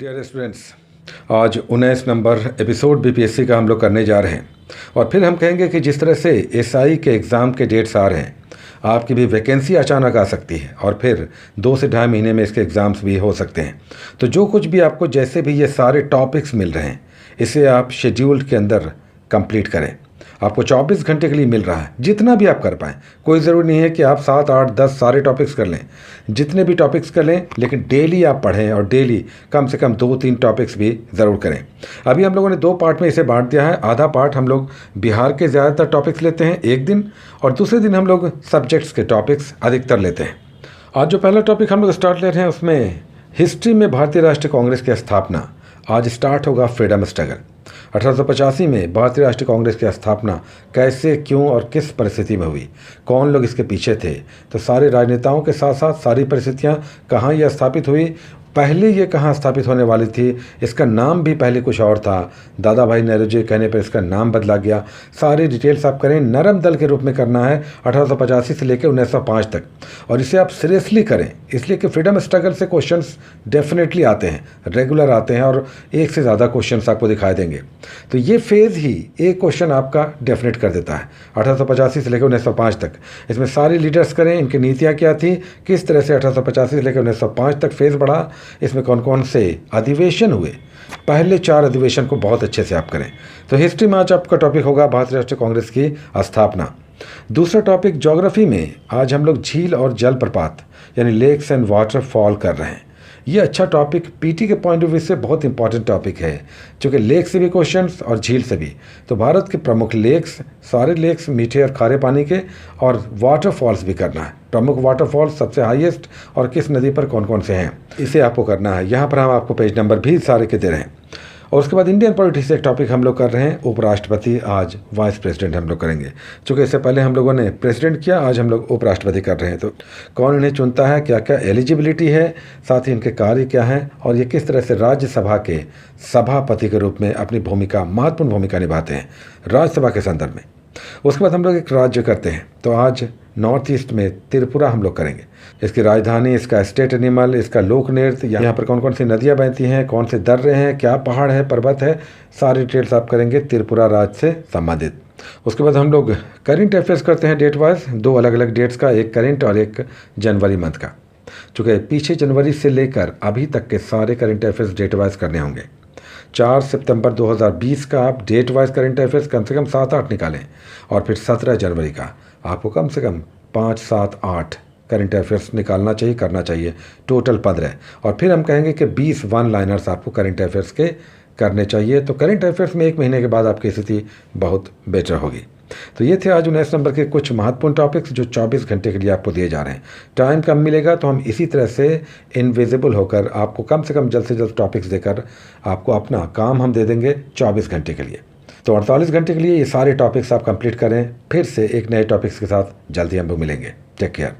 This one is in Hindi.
डियर स्टूडेंट्स, आज 19 नंबर एपिसोड बीपीएससी का हम लोग करने जा रहे हैं और फिर हम कहेंगे कि जिस तरह से एसआई के एग्ज़ाम के डेट्स आ रहे हैं, आपकी भी वैकेंसी अचानक आ सकती है और फिर 2 से ढाई महीने में इसके एग्ज़ाम्स भी हो सकते हैं। तो जो कुछ भी आपको जैसे भी ये सारे टॉपिक्स मिल रहे हैं, इसे आप शेड्यूल के अंदर कंप्लीट करें। आपको 24 घंटे के लिए मिल रहा है, जितना भी आप कर पाएँ। कोई ज़रूरी नहीं है कि आप 7, 8, 10 सारे टॉपिक्स कर लें, जितने भी टॉपिक्स कर लें, लेकिन डेली आप पढ़ें और डेली कम से कम 2-3 टॉपिक्स भी ज़रूर करें। अभी हम लोगों ने 2 पार्ट में इसे बांट दिया है। आधा पार्ट हम लोग बिहार के ज़्यादातर टॉपिक्स लेते हैं एक दिन, और दूसरे दिन हम लोग सब्जेक्ट्स के टॉपिक्स अधिकतर लेते हैं। आज जो पहला टॉपिक हम लोग स्टार्ट ले रहे हैं, उसमें हिस्ट्री में भारतीय राष्ट्रीय कांग्रेस की स्थापना। आज स्टार्ट होगा फ्रीडम स्ट्रगल। 1885 में भारतीय राष्ट्रीय कांग्रेस की स्थापना कैसे, क्यों और किस परिस्थिति में हुई, कौन लोग इसके पीछे थे, तो सारे राजनेताओं के साथ साथ सारी परिस्थितियां, कहाँ यह स्थापित हुई, पहले ये कहाँ स्थापित होने वाली थी, इसका नाम भी पहले कुछ और था, दादा भाई नेहरू जी कहने पर इसका नाम बदला गया। सारी डिटेल्स आप करें, नरम दल के रूप में करना है 1885 से लेकर 1905 तक, और इसे आप सीरियसली करें, इसलिए कि फ्रीडम स्ट्रगल से क्वेश्चंस डेफिनेटली आते हैं, रेगुलर आते हैं और एक से ज़्यादा क्वेश्चंस आपको दिखाई देंगे। तो ये फेज़ ही एक क्वेश्चन आपका डेफिनेट कर देता है 1885 से लेकर 1905 तक। इसमें सारी लीडर्स करें, इनकी नीतियाँ क्या थी, किस तरह से 1885 से लेकर 1905 तक फेज़ बढ़ा, इसमें कौन कौन से अधिवेशन हुए, पहले 4 अधिवेशन को बहुत अच्छे से आप करें। तो हिस्ट्री में आज आपका टॉपिक होगा भारतीय राष्ट्रीय कांग्रेस की स्थापना। दूसरा टॉपिक ज्योग्राफी में आज हम लोग झील और जलप्रपात यानी लेक्स एंड वाटरफॉल कर रहे हैं। ये अच्छा टॉपिक पीटी के पॉइंट ऑफ व्यू से बहुत इंपॉर्टेंट टॉपिक है, क्योंकि लेक से भी क्वेश्चंस और झील से भी। तो भारत के प्रमुख लेक्स, सारे लेक्स मीठे और खारे पानी के, और वाटरफॉल्स भी करना है। प्रमुख वाटरफॉल्स सबसे हाईएस्ट और किस नदी पर कौन कौन से हैं, इसे आपको करना है। यहाँ पर हम आपको पेज नंबर भी सारे के दे रहे हैं। और उसके बाद इंडियन पॉलिटिक्स से एक टॉपिक हम लोग कर रहे हैं, उपराष्ट्रपति। आज वाइस प्रेसिडेंट हम लोग करेंगे, क्योंकि इससे पहले हम लोगों ने प्रेसिडेंट किया, आज हम लोग उपराष्ट्रपति कर रहे हैं। तो कौन इन्हें चुनता है, क्या क्या एलिजिबिलिटी है, साथ ही इनके कार्य क्या हैं, और ये किस तरह से राज्यसभा के सभापति के रूप में अपनी भूमिका, महत्वपूर्ण भूमिका निभाते हैं राज्यसभा के संदर्भ में। उसके बाद हम लोग एक राज्य करते हैं, तो आज नॉर्थ ईस्ट में त्रिपुरा हम लोग करेंगे। इसकी राजधानी, इसका स्टेट एनिमल, इसका लोक नृत्य, यहाँ पर कौन कौन सी नदियाँ बहती हैं, कौन से दर्रे हैं, क्या पहाड़ है, पर्वत है, सारी डिटेल्स आप करेंगे त्रिपुरा राज्य से संबंधित। उसके बाद हम लोग करेंट अफेयर्स करते हैं डेट वाइज, 2 अलग अलग डेट्स का, एक करेंट और एक जनवरी मंथ का। चूँकि पीछे जनवरी से लेकर अभी तक के सारे करेंट अफेयर्स डेट वाइज करने होंगे। 4 सितंबर 2020 का आप डेट वाइज करेंट अफेयर्स कम से कम 7-8 निकालें, और फिर 17 जनवरी का आपको कम से कम 5, 7, 8 करेंट अफेयर्स निकालना चाहिए, करना चाहिए, टोटल 15। और फिर हम कहेंगे कि 20 वन लाइनर्स आपको करेंट अफेयर्स के करने चाहिए। तो करेंट अफेयर्स में 1 महीने के बाद आपकी स्थिति बहुत बेटर होगी। तो ये थे आज 19 नंबर के कुछ महत्वपूर्ण टॉपिक्स जो 24 घंटे के लिए आपको दिए जा रहे हैं। टाइम कम मिलेगा तो हम इसी तरह से इनविजिबल होकर आपको कम से कम जल्द से जल्द टॉपिक्स देकर आपको अपना काम हम दे देंगे 24 घंटे के लिए। तो 48 घंटे के लिए ये सारे टॉपिक्स आप कंप्लीट करें। फिर से एक नए टॉपिक्स के साथ जल्दी हम लोग मिलेंगे। Take care.